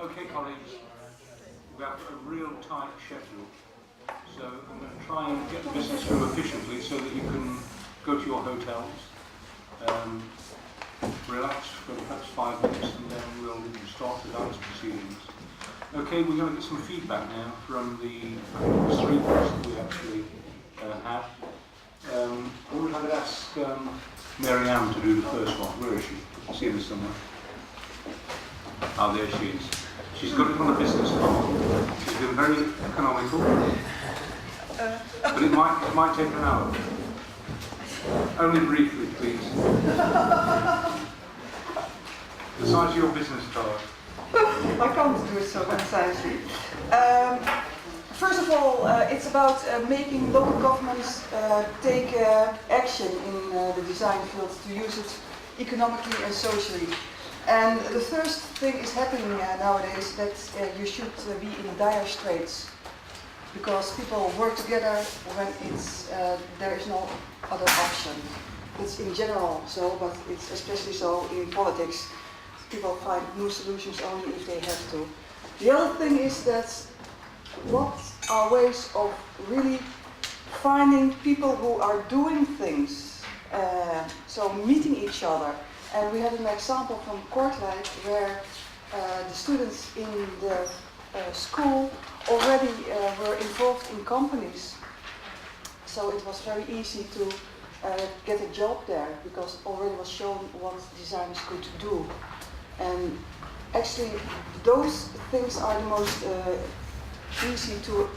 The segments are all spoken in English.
Okay, colleagues, we have a real tight schedule, so I'm going to try and get the business through efficiently so that you can go to your hotels, relax for perhaps 5 minutes, and then we'll start the dance proceedings. Okay, we're going to get some feedback now from the 3 groups that we actually had. I would like to ask Mary Ann to do the first one. Where is she? I see her somewhere. Oh, there she is. She's got it on a business card. She's been very economical, but it might take an hour. Only briefly, please. The size of your business card. I can't do it so precisely. First of all, it's about making local governments take action in the design field to use it economically and socially. And the first thing is happening nowadays that you should be in dire straits, because people work together when there is no other option. It's in general so, but it's especially so in politics. People find new solutions only if they have to. The other thing is that what are ways of really finding people who are doing things, so meeting each other. And we had an example from Kortrijk where the students in the school already were involved in companies. So it was very easy to get a job there, because already was shown what designers could do. And actually those things are the most easy to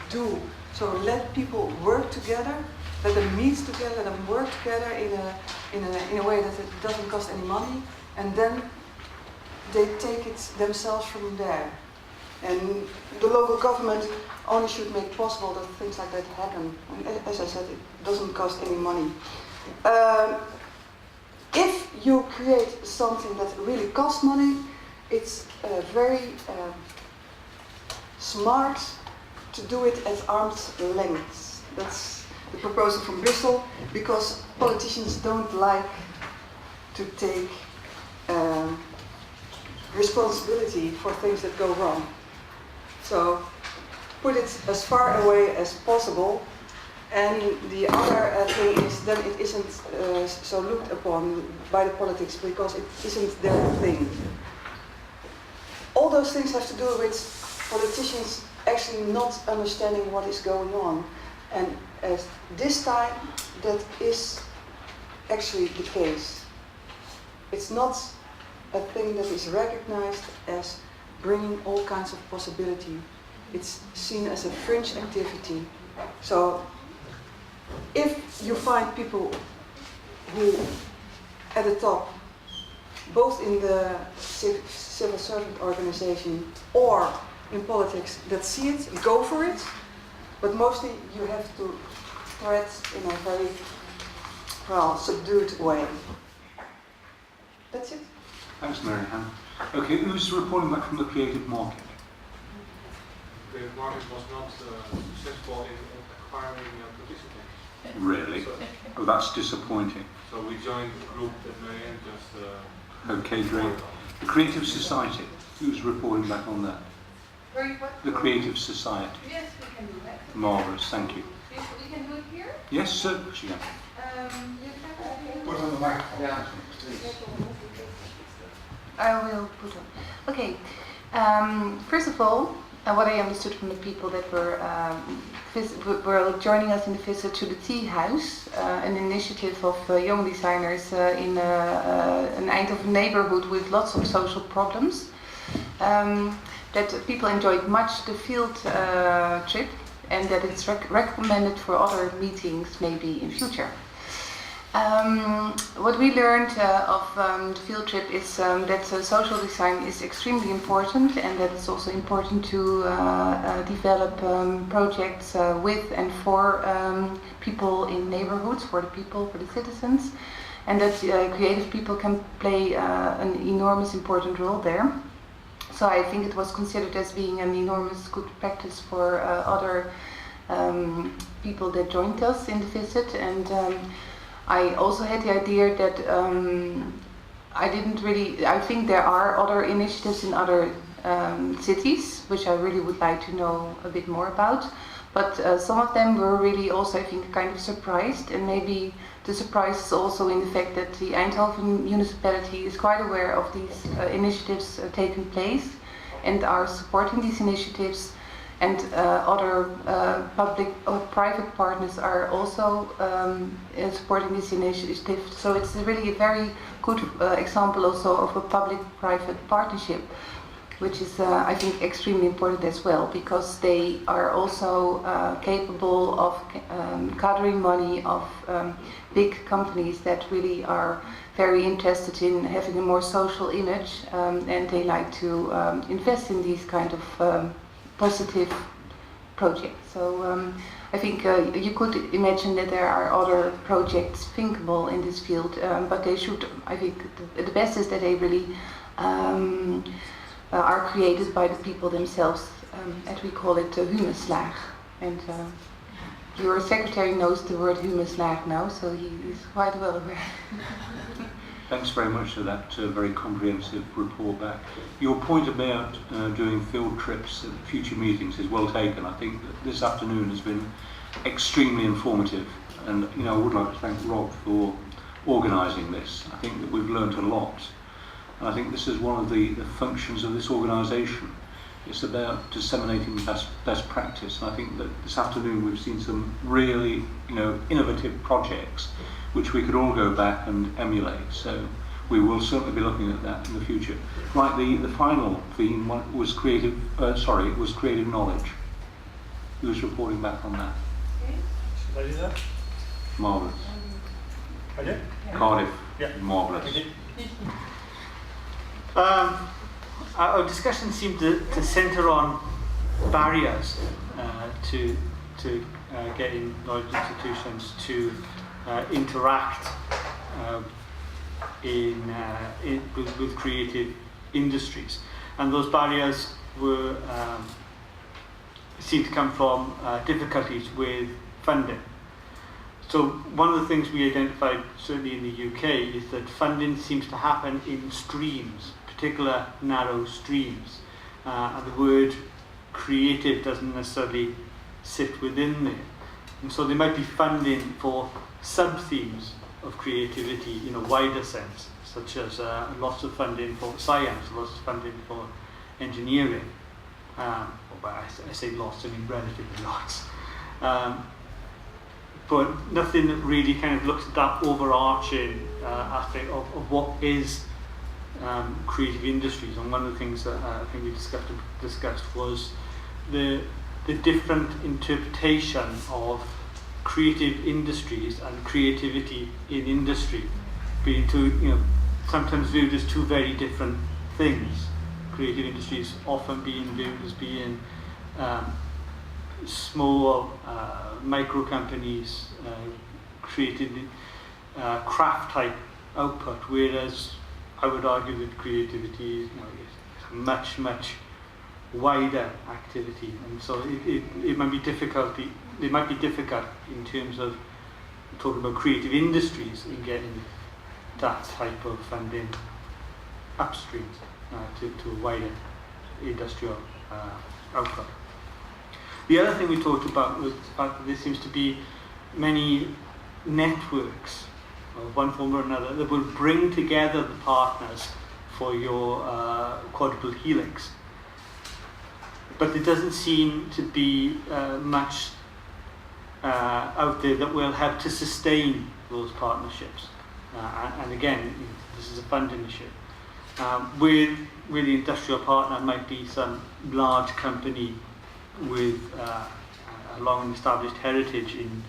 do. So let people work together, let them meet together, let them work together in a way that it doesn't cost any money, and then they take it themselves from there. And the local government only should make possible that things like that happen. And as I said, it doesn't cost any money. If you create something that really costs money, it's very smart to do it at arm's length. That's the proposal from Bristol, because politicians don't like to take responsibility for things that go wrong. So put it as far away as possible. And the other thing is then it isn't so looked upon by the politics, because it isn't their thing. All those things have to do with politicians actually not understanding what is going on. And this time that is actually the case. It's not a thing that is recognized as bringing all kinds of possibility. It's seen as a fringe activity. So if you find people who at the top, both in the civil servant organization or in politics, that see it, go for it, but mostly you have to thread in a very, subdued way. That's it. Thanks, Mary Ann. Okay, who's reporting back from the creative market? The creative market was not successful in acquiring participants. Really? Oh, that's disappointing. So we joined the group that Mary Ann just... Okay, great. The Creative Society, who's reporting back on that? The Creative Society. Yes, we can do that. Marvellous, thank you. We can do it here? Yes, sir. Put on the microphone. Yeah, please. I will put on. Okay. First of all, what I understood from the people that were joining us in the visit to the Tea House, an initiative of young designers in an Eindhoven neighborhood with lots of social problems, that people enjoyed much the field trip, and that it's recommended for other meetings maybe in future. What we learned of the field trip is that social design is extremely important, and that it's also important to develop projects with and for people in neighborhoods, for the people, for the citizens, and that creative people can play an enormous important role there. So I think it was considered as being an enormous good practice for other people that joined us in the visit, and I also had the idea that I think there are other initiatives in other cities, which I really would like to know a bit more about. But some of them were really also, I think, kind of surprised, and maybe the surprise is also in the fact that the Eindhoven municipality is quite aware of these initiatives taking place and are supporting these initiatives, and other public or private partners are also supporting this initiative. So it's really a very good example also of a public-private partnership, which is, I think, extremely important as well, because they are also capable of gathering money of big companies that really are very interested in having a more social image, and they like to invest in these kind of positive projects. So I think you could imagine that there are other projects thinkable in this field, but they should, I think, the best is that they really are created by the people themselves, as we call it, humuslaag. And your secretary knows the word humuslaag now, so he is quite well aware. Thanks very much for that very comprehensive report back. Your point about doing field trips at future meetings is well taken. I think that this afternoon has been extremely informative, and I would like to thank Rob for organising this. I think that we've learnt a lot. And I think this is one of the functions of this organisation. It's about disseminating best practice. And I think that this afternoon we've seen some really, innovative projects which we could all go back and emulate. So we will certainly be looking at that in the future. Right, the final theme was creative knowledge. Who was reporting back on that? Should I do that? Marvellous. I did? Cardiff, Yeah. marvellous. Okay. Our discussion seemed to centre on barriers to getting knowledge institutions to interact with creative industries, and those barriers were seemed to come from difficulties with funding. So one of the things we identified, certainly in the UK, is that funding seems to happen in streams, particular narrow streams, and the word creative doesn't necessarily sit within there. And so there might be funding for sub-themes of creativity in a wider sense, such as lots of funding for science, lots of funding for engineering. I say lots, I mean relatively lots. But nothing that really kind of looks at that overarching aspect of what is creative industries. And one of the things that I think we discussed was the different interpretation of creative industries and creativity in industry being sometimes viewed as two very different things. Creative industries often being viewed as being small micro companies creating craft type output, whereas I would argue that creativity is a much wider activity, and so it might be difficult. It might be difficult in terms of talking about creative industries in getting that type of funding upstream to a wider industrial output. The other thing we talked about was the fact that there seems to be many networks of one form or another that will bring together the partners for your quadruple helix. But there doesn't seem to be much out there that will help to sustain those partnerships. And again, this is a funding issue. With the industrial partner might be some large company with a long established heritage in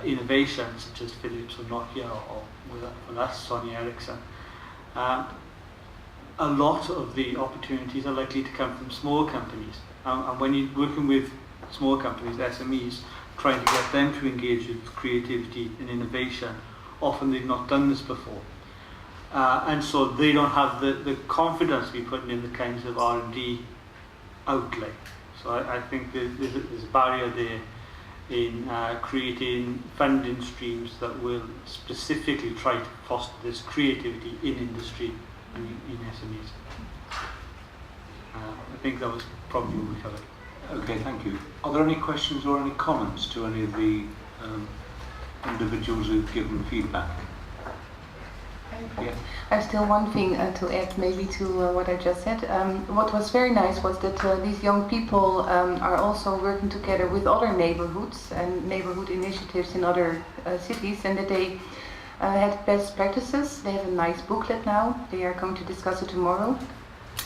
innovation, such as Philips or Nokia, or with us, Sony Ericsson. A lot of the opportunities are likely to come from small companies. And when you're working with small companies, SMEs, trying to get them to engage with creativity and innovation, often they've not done this before. And so they don't have the confidence to be putting in the kinds of R&D outlay. So I think there's a barrier there in creating funding streams that will specifically try to foster this creativity in industry and in SMEs. I think that was probably what we covered. Okay, thank you. Are there any questions or any comments to any of the individuals who've given feedback? Yeah. I have still one thing to add maybe to what I just said. What was very nice was that these young people are also working together with other neighborhoods and neighborhood initiatives in other cities, and that they had best practices. They have a nice booklet now. They are going to discuss it tomorrow.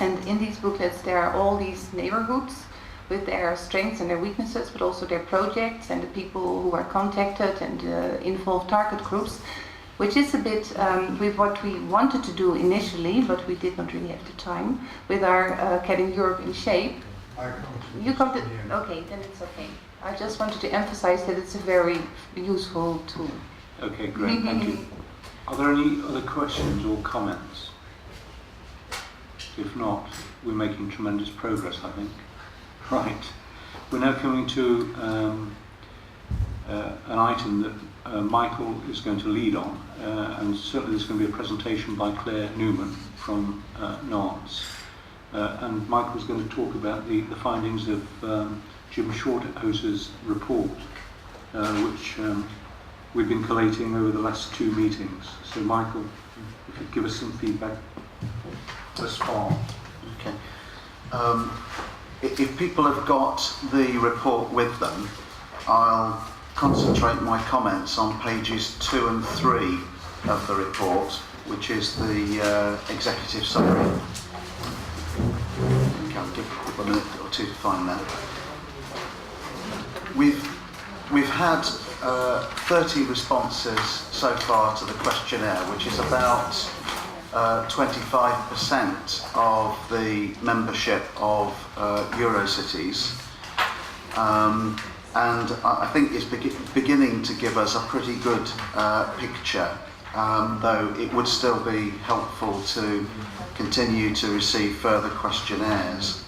And in these booklets there are all these neighborhoods with their strengths and their weaknesses, but also their projects and the people who are contacted and involved target groups, which is a bit with what we wanted to do initially, but we did not really have the time, with our Getting Europe in Shape. You come to, okay, then it's okay. I just wanted to emphasize that it's a very useful tool. Okay, great, thank you. Are there any other questions or comments? If not, we're making tremendous progress, I think. Right, we're now coming to an item that Michael is going to lead on, and certainly there's going to be a presentation by Claire Newman from Nantes. And Michael's going to talk about the findings of Jim Shorthose's report, which we've been collating over the last 2 meetings. So Michael, if you could give us some feedback thus far. Okay. If people have got the report with them, I'll concentrate my comments on pages 2 and 3 of the report, which is the executive summary. Okay, I'll give people a minute or two to find that. We've had 30 responses so far to the questionnaire, which is about 25% of the membership of Eurocities, and I think it's beginning to give us a pretty good picture, though it would still be helpful to continue to receive further questionnaires.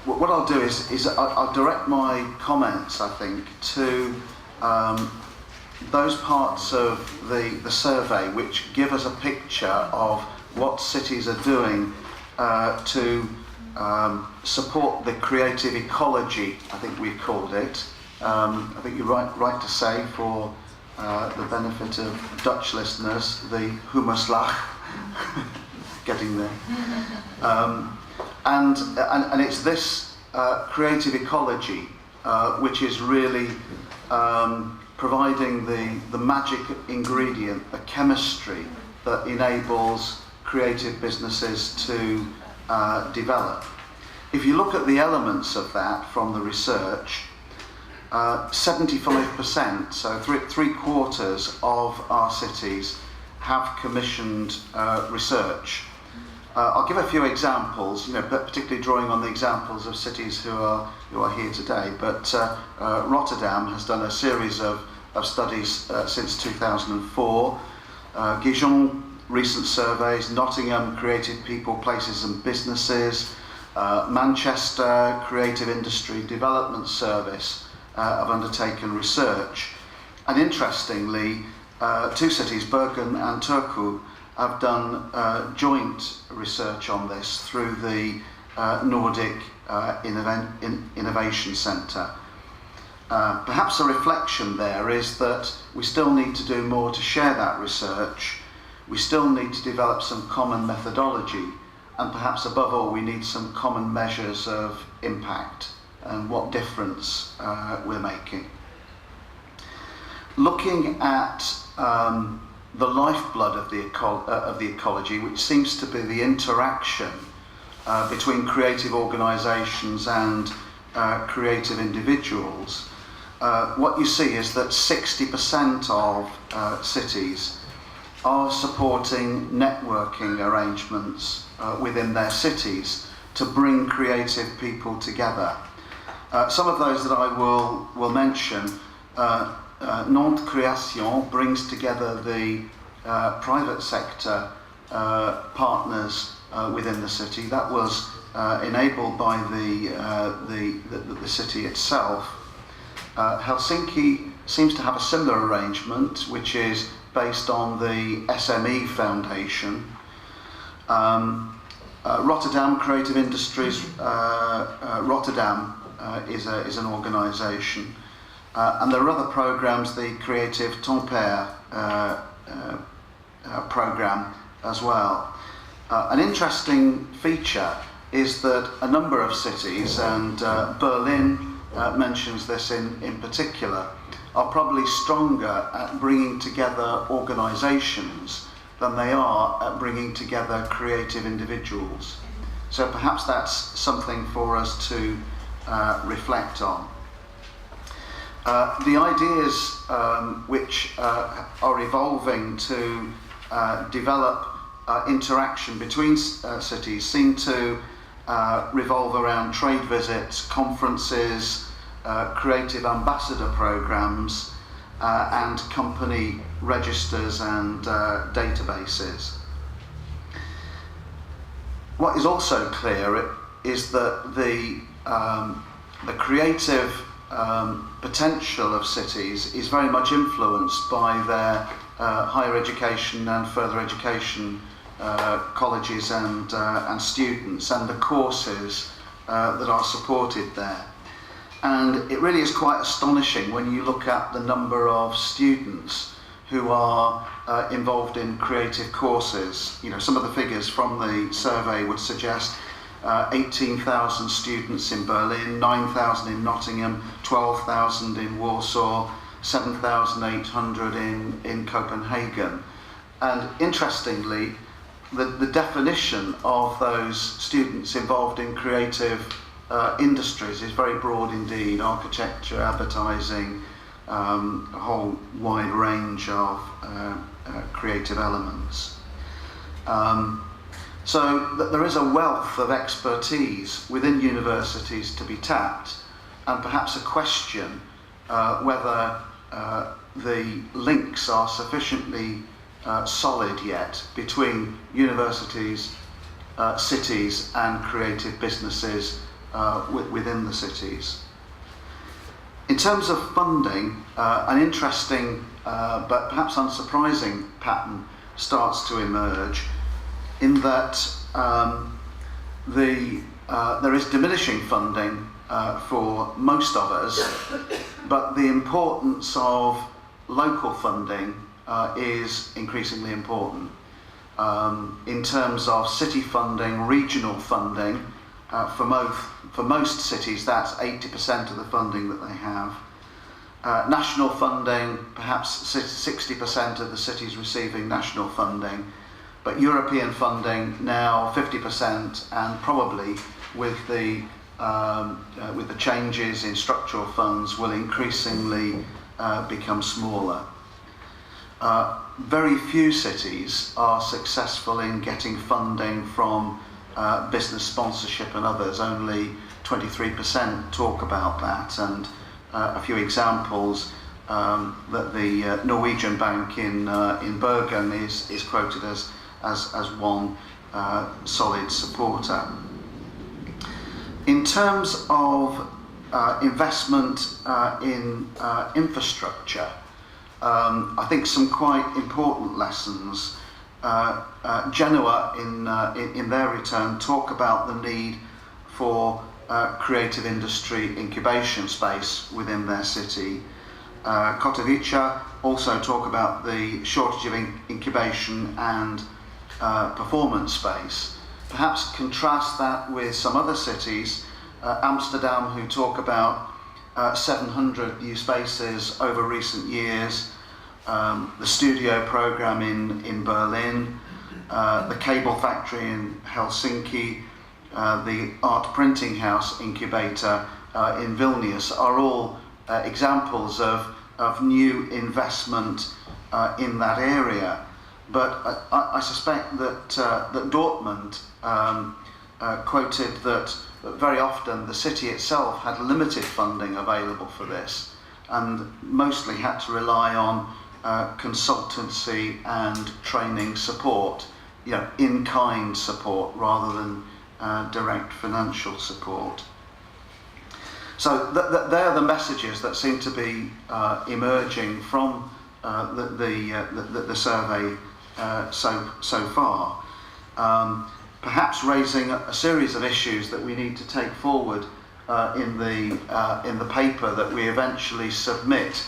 What I'll do is I'll direct my comments, I think, to those parts of the survey which give us a picture of what cities are doing to support the creative ecology, I think we've called it. I think you're right to say, for the benefit of Dutch listeners, the Hummerslag, getting there. And it's this creative ecology which is really providing the magic ingredient, the chemistry that enables creative businesses to develop. If you look at the elements of that from the research, 75%, so three quarters of our cities have commissioned research. I'll give a few examples, particularly drawing on the examples of cities who are here today. But Rotterdam has done a series of studies since 2004. Gijon, recent surveys. Nottingham, creative people, places and businesses. Manchester, Creative Industry Development Service have undertaken research. And interestingly, 2 cities, Bergen and Turku, have done joint research on this through the Nordic Innovation Centre. Perhaps a reflection there is that we still need to do more to share that research. We still need to develop some common methodology, and perhaps above all we need some common measures of impact and what difference we're making. Looking at the lifeblood of the ecology, which seems to be the interaction between creative organisations and creative individuals, what you see is that 60% of cities are supporting networking arrangements within their cities to bring creative people together. Some of those that I will mention, Nantes Création brings together the private sector partners within the city. That was enabled by the city itself. Helsinki seems to have a similar arrangement, which is based on the SME Foundation. Rotterdam Creative Industries, Rotterdam is an organisation. And there are other programmes, the Creative Tampere programme as well. An interesting feature is that a number of cities, and Berlin mentions this in particular, are probably stronger at bringing together organisations than they are at bringing together creative individuals. So perhaps that's something for us to reflect on. The ideas which are evolving to develop interaction between cities seem to revolve around trade visits, conferences, creative ambassador programs, and company registers and databases. What is also clear is that the creative potential of cities is very much influenced by their higher education and further education colleges and students, and the courses that are supported there. And it really is quite astonishing when you look at the number of students who are involved in creative courses. You know, some of the figures from the survey would suggest 18,000 students in Berlin, 9,000 in Nottingham, 12,000 in Warsaw, 7,800 in Copenhagen. And interestingly, the definition of those students involved in creative industries is very broad indeed: architecture, advertising, a whole wide range of creative elements. So that there is a wealth of expertise within universities to be tapped, and perhaps a question whether the links are sufficiently solid yet between universities, cities and creative businesses within the cities. In terms of funding, an interesting but perhaps unsurprising pattern starts to emerge, in that there is diminishing funding for most of us, but the importance of local funding is increasingly important. In terms of city funding, regional funding, for most cities that's 80% of the funding that they have. National funding, perhaps 60% of the cities receiving national funding, but European funding now 50%, and probably with the changes in structural funds will increasingly become smaller. Very few cities are successful in getting funding from business sponsorship and others. Only 23% talk about that, and a few examples that the Norwegian bank in Bergen is quoted as one solid supporter. In terms of investment in infrastructure, I think some quite important lessons. Genoa, in their return, talk about the need for creative industry incubation space within their city. Katowice also talk about the shortage of incubation and performance space. Perhaps contrast that with some other cities, Amsterdam, who talk about 700 new spaces over recent years, the studio program in Berlin, the cable factory in Helsinki, the art printing house incubator in Vilnius are all examples of new investment in that area. But I suspect that Dortmund quoted that very often the city itself had limited funding available for this, and mostly had to rely on consultancy and training support, in-kind support rather than direct financial support. So they are the messages that seem to be emerging from the survey so far. Perhaps raising a series of issues that we need to take forward in the paper that we eventually submit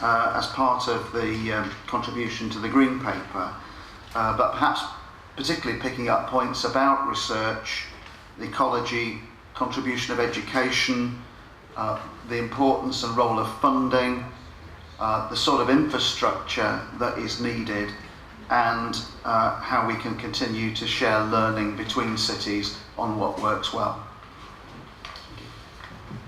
as part of the contribution to the Green Paper, but perhaps particularly picking up points about research, the ecology, contribution of education, the importance and role of funding, the sort of infrastructure that is needed, and how we can continue to share learning between cities on what works well.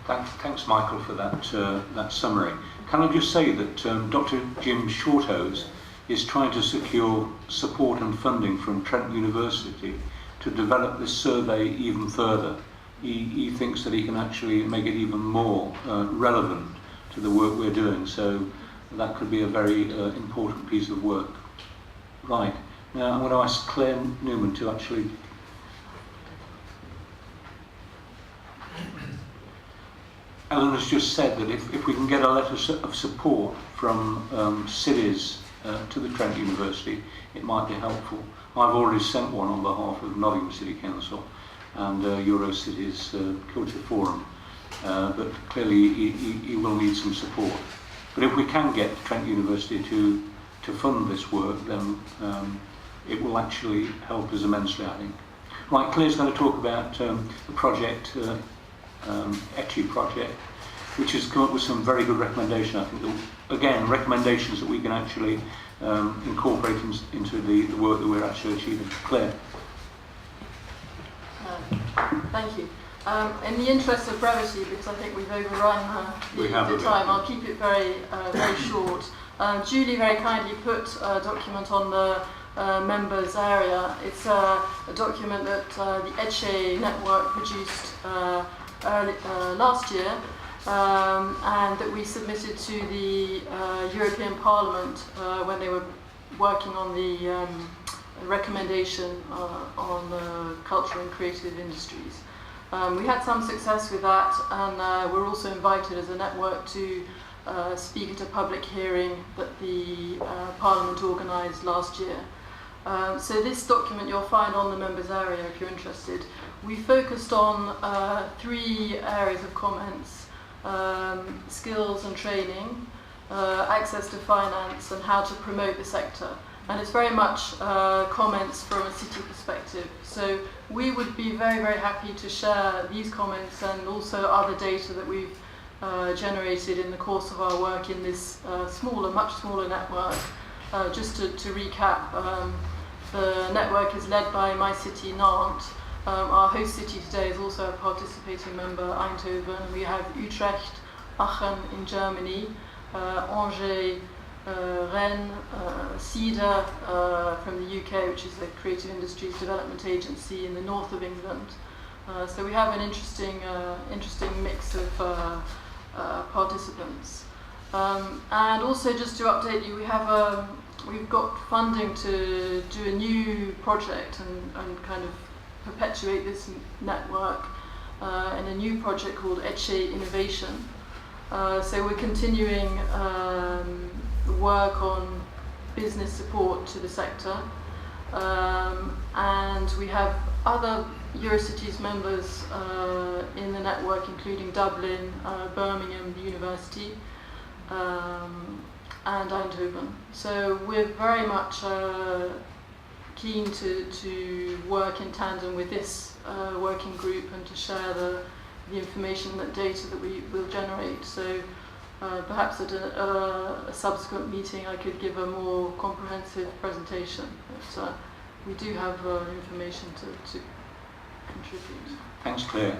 Thanks, Michael, for that summary. Can I just say that Dr. Jim Shorthose is trying to secure support and funding from Trent University to develop this survey even further. He thinks that he can actually make it even more relevant to the work we're doing, so that could be a very important piece of work. Right, now I'm going to ask Claire Newman to actually... Ellen has just said that if we can get a letter of support from cities to the Trent University, it might be helpful. I've already sent one on behalf of Nottingham City Council and Eurocities Culture Forum, but clearly he will need some support. But if we can get Trent University to fund this work, then it will actually help us immensely, I think. Right, Claire's going to talk about the project, ECHI project, which has come up with some very good recommendations. I think, again, recommendations that we can actually incorporate into the work that we're actually achieving. Claire. Thank you. In the interest of brevity, because I think we've overrun the time, I'll keep it very short. Julie very kindly put a document on the members area. It's a document that the ECHI network produced last year, and that we submitted to the European Parliament when they were working on the recommendation on cultural and creative industries. We had some success with that, and we're also invited as a network to speak at a public hearing that the Parliament organised last year. So this document you'll find on the members area if you're interested. We focused on 3 areas of comments: skills and training, access to finance, and how to promote the sector. And it's very much comments from a city perspective. So we would be very, very happy to share these comments and also other data that we've generated in the course of our work in this much smaller network. Just to recap, the network is led by my city, Nantes. Our host city today is also a participating member, Eindhoven. We have Utrecht, Aachen in Germany, Angers, Rennes, CEDA from the UK, which is the Creative Industries Development Agency in the north of England. So we have an interesting mix of participants. And also, just to update you, we've got funding to do a new project and kind of perpetuate this network in a new project called ECHI Innovation. So we're continuing work on business support to the sector, and we have other Eurocities members in the network, including Dublin, Birmingham, the University, and Eindhoven. So we're very much keen to work in tandem with this working group and to share the information, that data that we will generate. So perhaps at a subsequent meeting I could give a more comprehensive presentation. But we do have information to contribute. Thanks, Claire.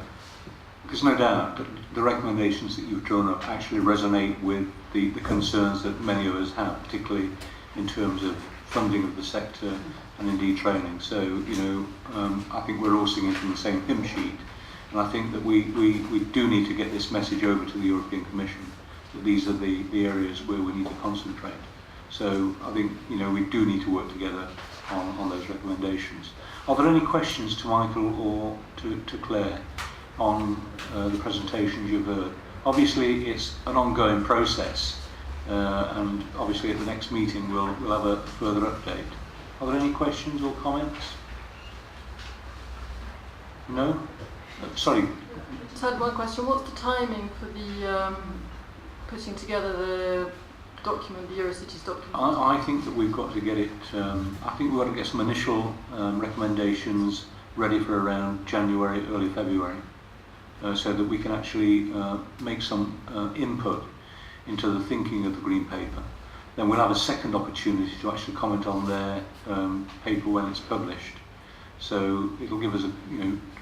There's no doubt that the recommendations that you've drawn up actually resonate with the concerns that many of us have, particularly in terms of funding of the sector and indeed training. So, I think we're all singing from the same hymn sheet, and I think that we do need to get this message over to the European Commission, that these are the areas where we need to concentrate. So I think we do need to work together on those recommendations. Are there any questions to Michael or to Claire on the presentations you've heard? Obviously it's an ongoing process, and obviously at the next meeting we'll have a further update. Are there any questions or comments? No? Sorry. Just had one question. What's the timing for the putting together the document, the Eurocities document? I think that we've got to get it, I think we've got to get some initial recommendations ready for around January, early February, so that we can actually make some input into the thinking of the Green Paper. Then we'll have a second opportunity to actually comment on their paper when it's published. So it'll give us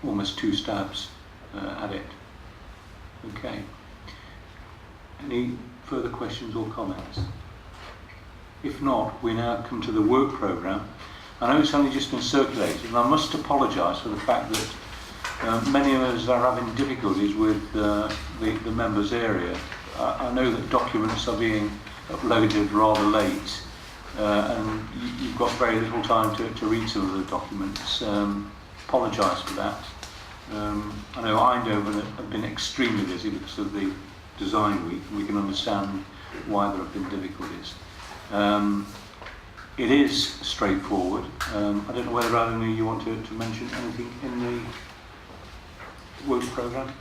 almost 2 stabs at it. Okay. Any further questions or comments? If not, we now come to the work programme. I know it's only just been circulated, and I must apologise for the fact that many of us are having difficulties with the members' area. I know that documents are being uploaded rather late, and you've got very little time to read some of the documents. Apologise for that. I know Eindhoven have been extremely busy because of the design week, and we can understand why there have been difficulties. It is straightforward. I don't know whether Alana, you want to mention anything in the work programme?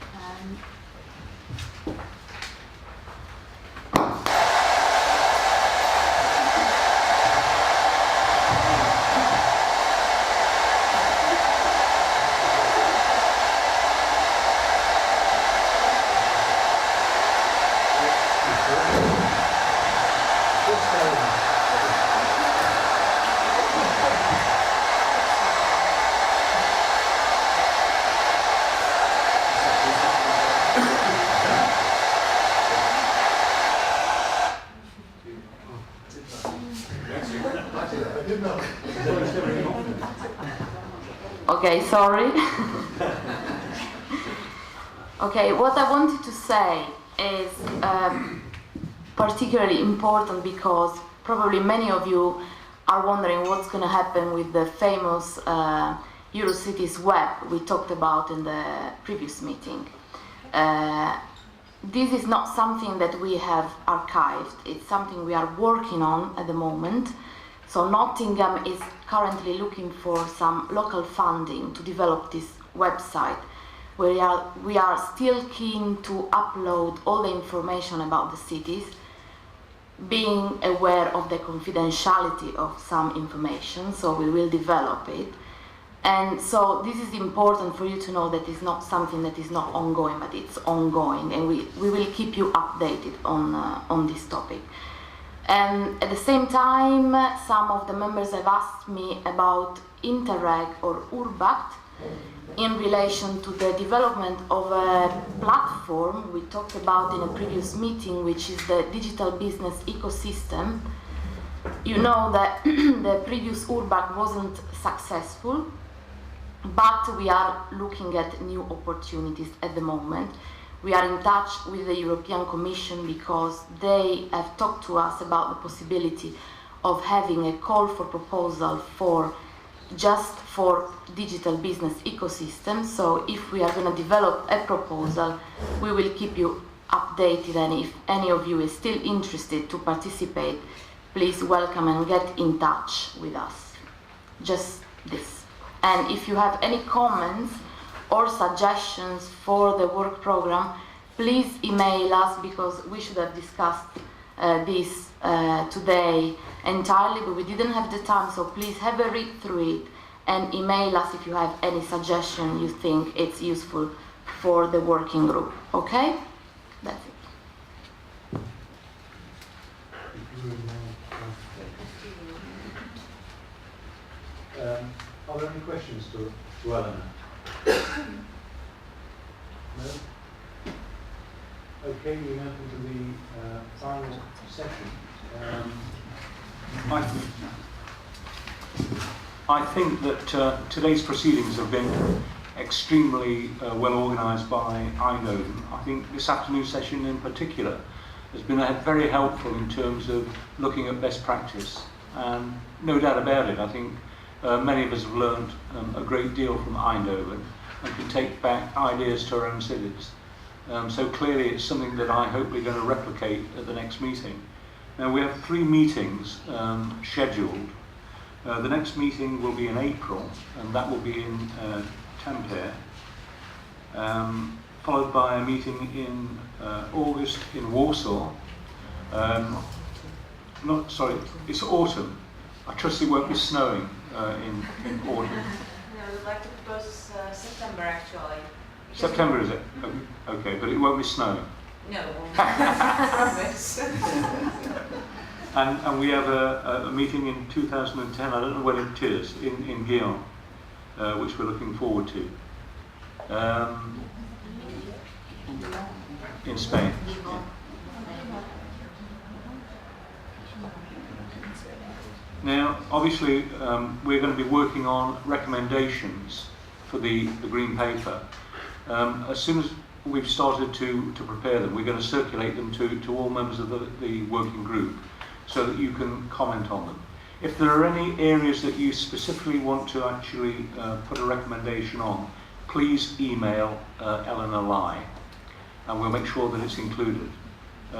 Okay, sorry. Okay, what I wanted to say is particularly important because probably many of you are wondering what's going to happen with the famous Eurocities web we talked about in the previous meeting. This is not something that we have archived, it's something we are working on at the moment. So Nottingham is currently looking for some local funding to develop this website. We are still keen to upload all the information about the cities, being aware of the confidentiality of some information, so we will develop it. And so this is important for you to know that it's not something that is not ongoing, but it's ongoing, and we will keep you updated on this topic. And at the same time, some of the members have asked me about Interreg or Urbact in relation to the development of a platform we talked about in a previous meeting, which is the digital business ecosystem. You know that the previous Urbact wasn't successful, but we are looking at new opportunities at the moment. We are in touch with the European Commission because they have talked to us about the possibility of having a call for proposal just for digital business ecosystem. So if we are going to develop a proposal, we will keep you updated, and if any of you is still interested to participate, please welcome and get in touch with us. Just this. And if you have any comments or suggestions for the work program, please email us, because we should have discussed this today entirely, but we didn't have the time, so please have a read through it and email us if you have any suggestion you think it's useful for the working group. Okay? That's it. Are there any questions to Eleanor? No? Okay, we now come to the final session. I think that today's proceedings have been extremely well organised by Eindhoven. I think this afternoon session in particular has been very helpful in terms of looking at best practice. And no doubt about it, I think many of us have learned a great deal from Eindhoven and can take back ideas to our own cities. So clearly it's something that I hope we're going to replicate at the next meeting. Now we have 3 meetings scheduled. The next meeting will be in April, and that will be in Tampere, followed by a meeting in August in Warsaw. It's autumn. I trust it won't be snowing in autumn. No, we'd like to propose September actually. September is it? Okay, but it won't be snowing. No, promise. And we have a meeting in 2010, I don't know when it is, in Guillaume, which we're looking forward to. In Spain. Yeah. Now, obviously, we're going to be working on recommendations for the Green Paper. As soon as we've started to prepare them, we're going to circulate them to all members of the working group so that you can comment on them. If there are any areas that you specifically want to actually put a recommendation on, please email Eleanor Lai, and we'll make sure that it's included.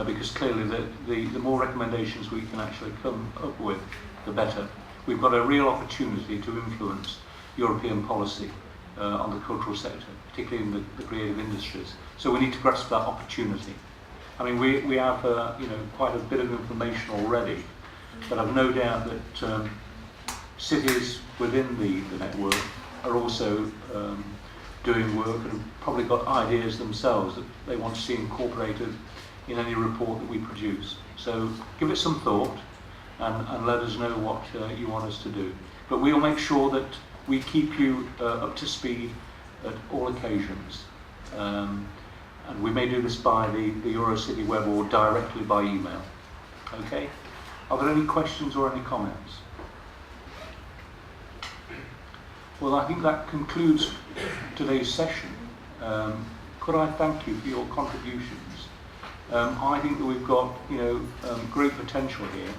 Because clearly the more recommendations we can actually come up with, the better. We've got a real opportunity to influence European policy on the cultural sector, particularly in the creative industries. So we need to grasp that opportunity. I mean, we have quite a bit of information already, but I've no doubt that cities within the network are also doing work and have probably got ideas themselves that they want to see incorporated in any report that we produce. So give it some thought and let us know what you want us to do. But we'll make sure that we keep you up to speed at all occasions. And we may do this by the Eurocity web or directly by email. Okay? Are there any questions or any comments? Well, I think that concludes today's session. Could I thank you for your contributions? I think that we've got great potential here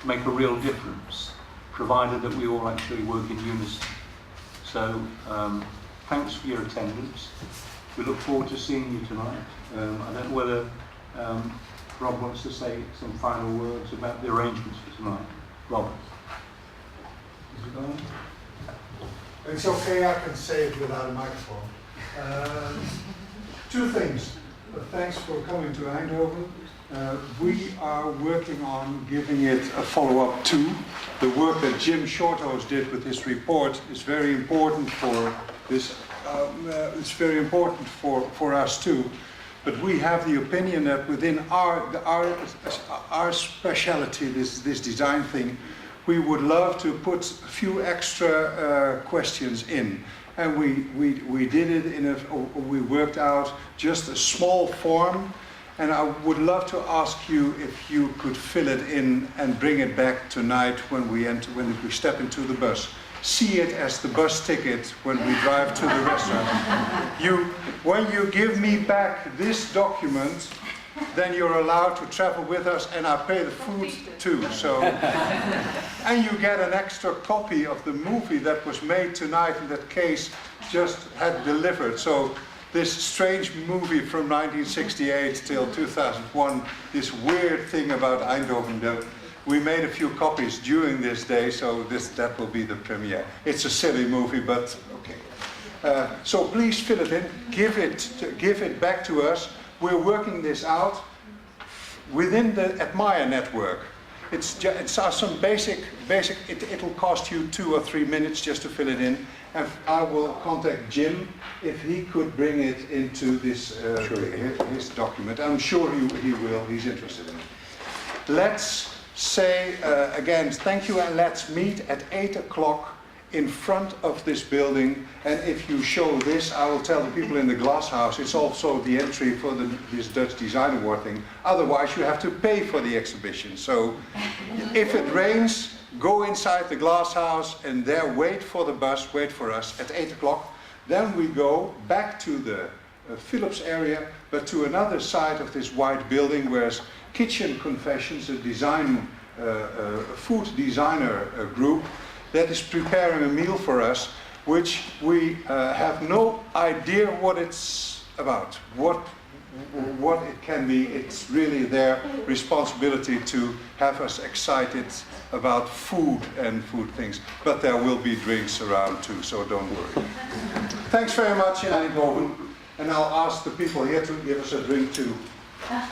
to make a real difference, provided that we all actually work in unison. So thanks for your attendance. We look forward to seeing you tonight. I don't know whether Rob wants to say some final words about the arrangements for tonight. Rob. Is it going? It's okay, I can say it without a microphone. 2 things. Thanks for coming to Eindhoven. We are working on giving it a follow-up too. The work that Jim Shorthouse did with his report is very important for this. It's very important for us too. But we have the opinion that within our specialty, this design thing, we would love to put a few extra questions in. And we did it we worked out just a small form, and I would love to ask you if you could fill it in and bring it back tonight when we step into the bus. See it as the bus ticket when we drive to the restaurant. When you give me back this document, then you're allowed to travel with us, and I pay the food too. So, and you get an extra copy of the movie that was made tonight, in that case just had delivered. So this strange movie from 1968 till 2001, this weird thing about Eindhoven, we made a few copies during this day, so that will be the premiere. It's a silly movie, but okay. So please fill it in, give it back to us. We're working this out within the Admire network. It's some basic. It'll cost you 2 or 3 minutes just to fill it in, and I will contact Jim if he could bring it into this his document. I'm sure he will. He's interested in it. Let's say again thank you, and let's meet at 8 o'clock in front of this building. And if you show this, I will tell the people in the glass house, it's also the entry for this Dutch Design Award thing. Otherwise you have to pay for the exhibition. So if it rains, go inside the glass house and there wait for the bus, wait for us at 8 o'clock. Then we go back to the Philips area, but to another side of this white building where Kitchen Confessions, a food designer group, that is preparing a meal for us, which we have no idea what it's about, what it can be. It's really their responsibility to have us excited about food and food things. But there will be drinks around too, so don't worry. Thanks very much in Eindhoven, and I'll ask the people here to give us a drink too.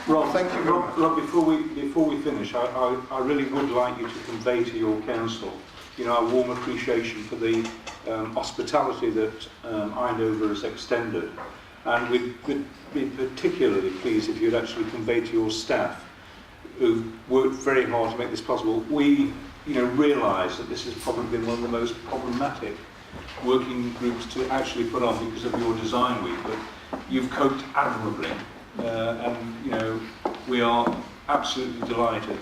Rob, thank you very much. Rob, before we finish, I really would like you to convey to your council, our warm appreciation for the hospitality that Eindhoven has extended, and we'd be particularly pleased if you'd actually convey to your staff, who've worked very hard to make this possible. We, realise that this has probably been one of the most problematic working groups to actually put on because of your design week, but you've coped admirably, and we are absolutely delighted.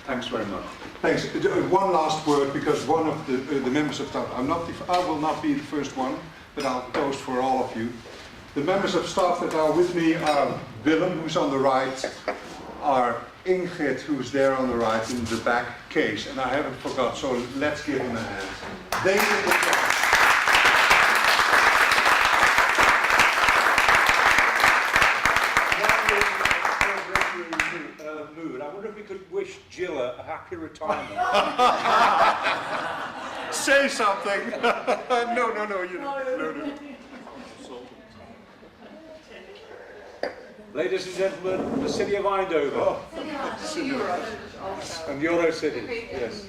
Thanks very much. Thanks. One last word, because one of the members of staff, I will not be the first one, but I'll toast for all of you. The members of staff that are with me are Willem, who's on the right, are Ingrid, who's there on the right in the back case, and I haven't forgot, so let's give them a hand. They did the job. I wonder if we could wish Jill a happy retirement. Say something. No, you no. Ladies and gentlemen, the City of Eindhoven. Oh. And Eurocities, yes.